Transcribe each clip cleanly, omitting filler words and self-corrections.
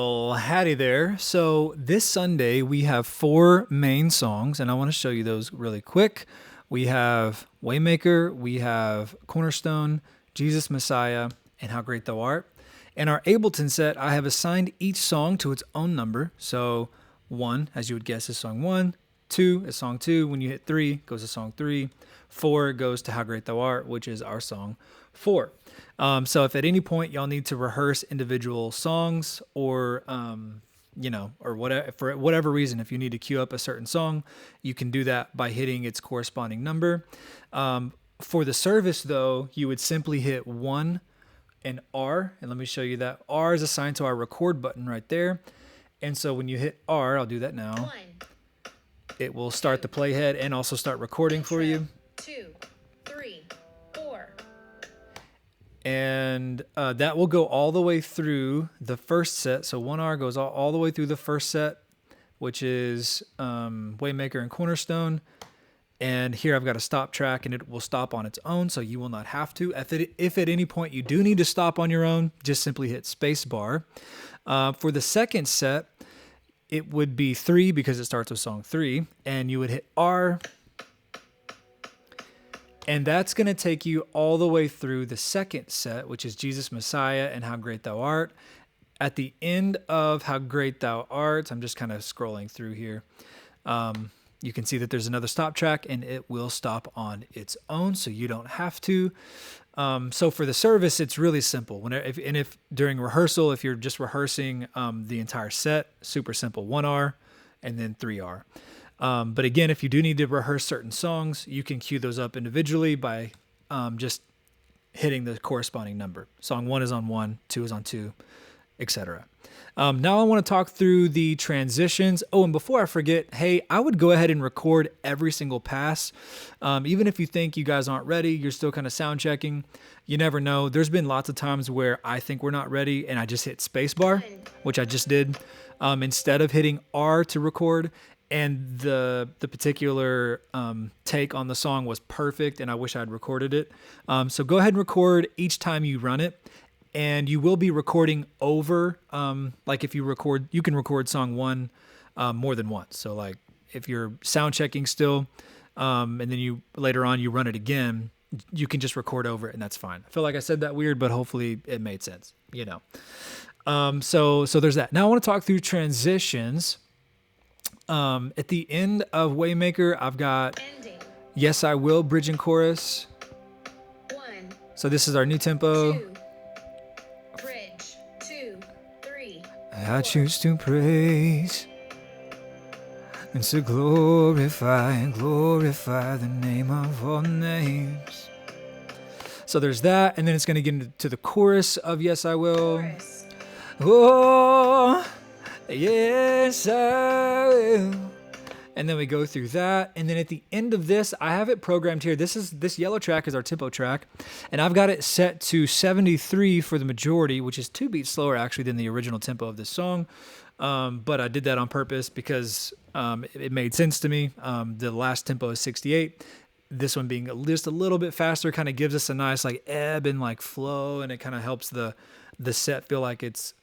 Well, howdy there. So this Sunday we have four main songs, and I want to show you those really quick. We have Waymaker, we have Cornerstone, Jesus Messiah, and How Great Thou Art. In our Ableton set, I have assigned each song to its own number. So one, as you would guess, is song one. Two is song two. When you hit three, it goes to song three. Four goes to How Great Thou Art, which is our song four. So if at any point y'all need to rehearse individual songs or or whatever, for whatever reason, if you need to queue up a certain song, you can do that by hitting its corresponding number. For the service, though, you would simply hit 1 and R, and let me show you that. R is assigned to our record button right there. And so when you hit R, I'll do that now. It will start the playhead and also start recording for you. 2, 3, 4. And that will go all the way through the first set. So 1R goes all the way through the first set, which is Waymaker and Cornerstone. And here I've got a stop track, and it will stop on its own, so you will not have to. If at any point you do need to stop on your own, just simply hit space bar. For the second set, it would be 3 because it starts with song 3, and you would hit R. And that's going to take you all the way through the second set, which is Jesus Messiah and How Great Thou Art. At the end of How Great Thou Art, I'm just kind of scrolling through here. You can see that there's another stop track, and it will stop on its own, so you don't have to. So for the service, it's really simple. If during rehearsal, if you're just rehearsing the entire set, super simple, 1R and then 3R. But again, if you do need to rehearse certain songs, you can cue those up individually by just hitting the corresponding number. Song 1 is on 1, 2 is on 2, etc. Now I want to talk through the transitions. Oh, and before I forget, hey, I would go ahead and record every single pass. Even if you think you guys aren't ready, you're still kind of sound checking. You never know. There's been lots of times where I think we're not ready and I just hit spacebar, which I just did, instead of hitting R to record. And the particular take on the song was perfect, and I wish I'd recorded it. So go ahead and record each time you run it. And you will be recording over, like if you record, you can record song 1 more than once. So like if you're sound checking still, and then you later on you run it again, you can just record over it, and that's fine. I feel like I said that weird, but hopefully it made sense, So there's that. Now I want to talk through transitions. At the end of Waymaker, I've got Ending. Yes I Will, bridge and chorus. 1, So this is our new tempo. 2, bridge, 2, 3. I choose to praise and to glorify the name of all names. So there's that, and then it's going to get into the chorus of Yes I Will. Chorus. Oh, yes I will. And then we go through that, and then at the end of this, I have it programmed here. This yellow track is our tempo track, and I've got it set to 73 for the majority, which is 2 beats slower actually than the original tempo of this song. But I did that on purpose because it made sense to me. The last tempo is 68. This one being just a little bit faster kind of gives us a nice like ebb and like flow, and it kind of helps the set feel like it's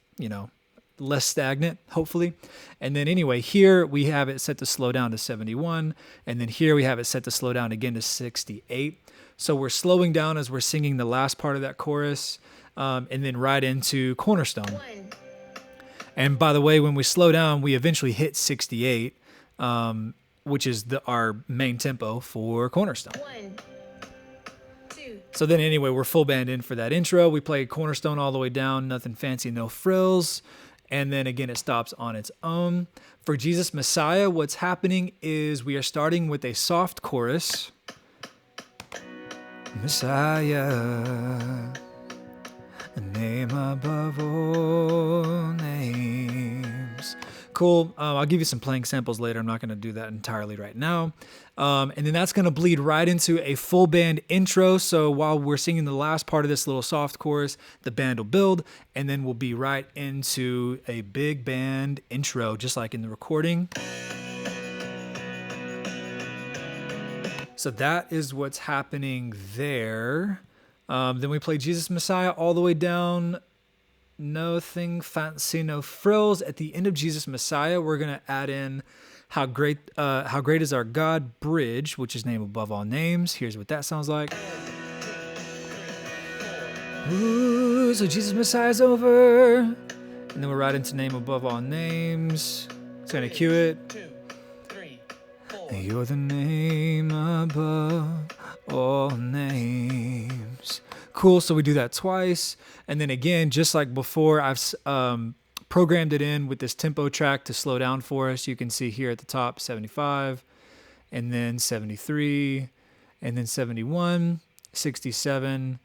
less stagnant, hopefully. And then anyway, here we have it set to slow down to 71, and then here we have it set to slow down again to 68. So we're slowing down as we're singing the last part of that chorus, and then right into Cornerstone. 1, And by the way, when we slow down, we eventually hit 68, which is our main tempo for Cornerstone. 1, 2. So then anyway, we're full band in for that intro. We play Cornerstone all the way down, nothing fancy, no frills. And then again, it stops on its own. For Jesus Messiah, what's happening is we are starting with a soft chorus. Messiah, a name above all names. Cool. I'll give you some playing samples later. I'm not going to do that entirely right now. And then that's going to bleed right into a full band intro. So while we're singing the last part of this little soft chorus, the band will build, and then we'll be right into a big band intro, just like in the recording. So that is what's happening there. Then we play Jesus Messiah all the way down nothing fancy, no frills. At the end of Jesus Messiah, we're going to add in how great is our God bridge, which is name above all names. Here's what that sounds like. Ooh, so Jesus Messiah's over. And then we're right into name above all names. It's going to cue it. 2, 3, 4. You're the name above all names. Cool, so we do that twice. And then again, just like before, I've programmed it in with this tempo track to slow down for us. You can see here at the top, 75, and then 73, and then 71, 67,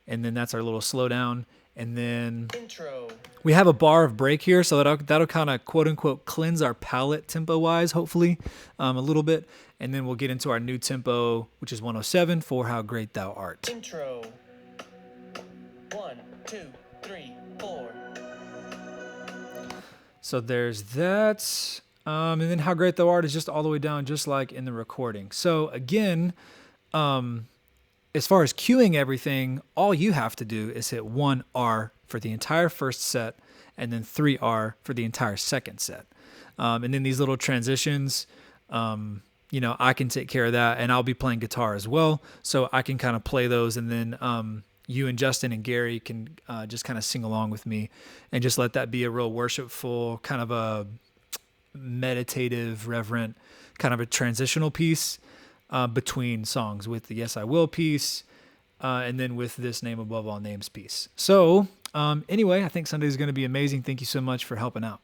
and then that's our little slowdown. And then Intro. we have a bar of break here, so that'll kind of quote unquote cleanse our palette tempo wise, hopefully, a little bit. And then we'll get into our new tempo, which is 107 for How Great Thou Art. Intro. 1, 2, 3, 4. So there's that. And then How Great Thou Art is just all the way down, just like in the recording. So again, as far as cueing everything, all you have to do is hit 1R for the entire first set and then 3R for the entire second set. And then these little transitions, I can take care of that, and I'll be playing guitar as well. So I can kind of play those, and then you and Justin and Gary can just kind of sing along with me and just let that be a real worshipful, kind of a meditative, reverent, kind of a transitional piece between songs with the Yes I Will piece and then with this Name Above All Names piece. So anyway, I think Sunday is going to be amazing. Thank you so much for helping out.